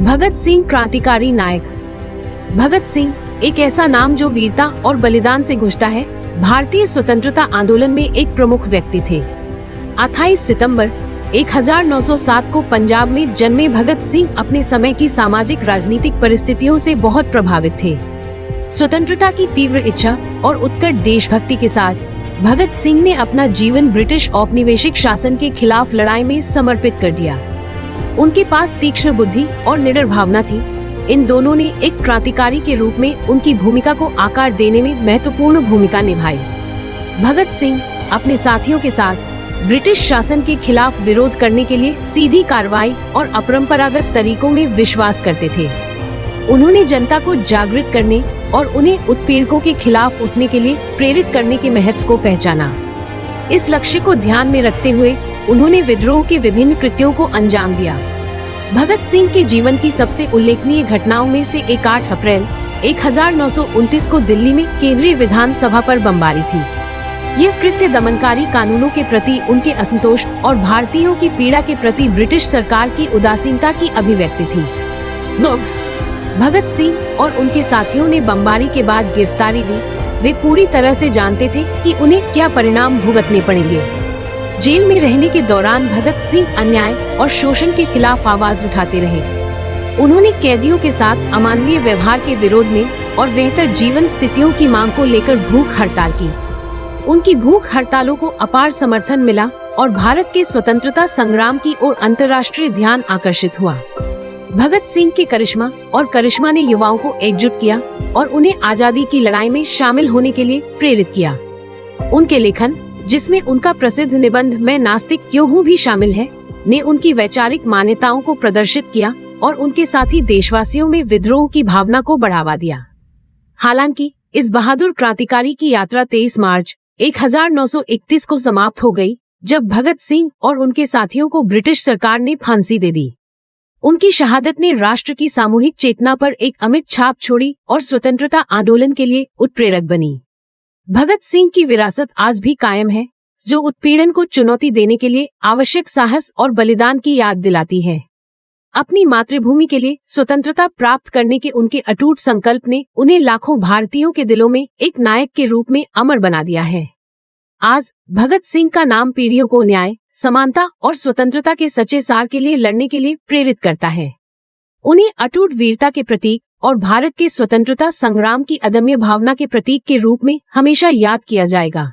भगत सिंह क्रांतिकारी नायक। भगत सिंह एक ऐसा नाम जो वीरता और बलिदान से गूंजता है। भारतीय स्वतंत्रता आंदोलन में एक प्रमुख व्यक्ति थे। 28 सितंबर 1907 को पंजाब में जन्मे भगत सिंह अपने समय की सामाजिक राजनीतिक परिस्थितियों से बहुत प्रभावित थे। स्वतंत्रता की तीव्र इच्छा और उत्कट देशभक्ति के साथ भगत सिंह ने अपना जीवन ब्रिटिश औपनिवेशिक शासन के खिलाफ लड़ाई में समर्पित कर दिया। उनके पास तीक्ष्ण बुद्धि और निडर भावना थी। इन दोनों ने एक क्रांतिकारी के रूप में उनकी भूमिका को आकार देने में महत्वपूर्ण भूमिका निभाई। भगत सिंह अपने साथियों के साथ ब्रिटिश शासन के खिलाफ विरोध करने के लिए सीधी कार्रवाई और अपरंपरागत तरीकों में विश्वास करते थे। उन्होंने जनता को जागृत करने और उन्हें उत्पीड़कों के खिलाफ उठने के लिए प्रेरित करने के महत्व को पहचाना। इस लक्ष्य को ध्यान में रखते हुए उन्होंने विद्रोह के विभिन्न कृत्यों को अंजाम दिया। भगत सिंह के जीवन की सबसे उल्लेखनीय घटनाओं में से एक 8 अप्रैल 1929 को दिल्ली में केंद्रीय विधानसभा पर बमबारी थी। यह कृत्य दमनकारी कानूनों के प्रति उनके असंतोष और भारतीयों की पीड़ा के प्रति ब्रिटिश सरकार की उदासीनता की अभिव्यक्ति थी। भगत सिंह और उनके साथियों ने बमबारी के बाद गिरफ्तारी दी। वे पूरी तरह से जानते थे कि उन्हें क्या परिणाम भुगतने पड़ेंगे। जेल में रहने के दौरान भगत सिंह अन्याय और शोषण के खिलाफ आवाज उठाते रहे। उन्होंने कैदियों के साथ अमानवीय व्यवहार के विरोध में और बेहतर जीवन स्थितियों की मांग को लेकर भूख हड़ताल की। उनकी भूख हड़तालों को अपार समर्थन मिला और भारत के स्वतंत्रता संग्राम की ओर अंतर्राष्ट्रीय ध्यान आकर्षित हुआ। भगत सिंह के करिश्मा ने युवाओं को एकजुट किया और उन्हें आजादी की लड़ाई में शामिल होने के लिए प्रेरित किया। उनके लेखन, जिसमें उनका प्रसिद्ध निबंध मैं नास्तिक क्यों हूँ भी शामिल है, ने उनकी वैचारिक मान्यताओं को प्रदर्शित किया और उनके साथी देशवासियों में विद्रोह की भावना को बढ़ावा दिया। हालांकि इस बहादुर क्रांतिकारी की यात्रा 23 मार्च 1931 को समाप्त हो गई, जब भगत सिंह और उनके साथियों को ब्रिटिश सरकार ने फांसी दे दी। उनकी शहादत ने राष्ट्र की सामूहिक चेतना पर एक अमिट छाप छोड़ी और स्वतंत्रता आंदोलन के लिए उत्प्रेरक बनी। भगत सिंह की विरासत आज भी कायम है, जो उत्पीड़न को चुनौती देने के लिए आवश्यक साहस और बलिदान की याद दिलाती है। अपनी मातृभूमि के लिए स्वतंत्रता प्राप्त करने के उनके अटूट संकल्प ने उन्हें लाखों भारतीयों के दिलों में एक नायक के रूप में अमर बना दिया है। आज भगत सिंह का नाम पीढ़ियों को न्याय, समानता और स्वतंत्रता के सच्चे सार के लिए लड़ने के लिए प्रेरित करता है। उन्हें अटूट वीरता के प्रतीक और भारत के स्वतंत्रता संग्राम की अदम्य भावना के प्रतीक के रूप में हमेशा याद किया जाएगा।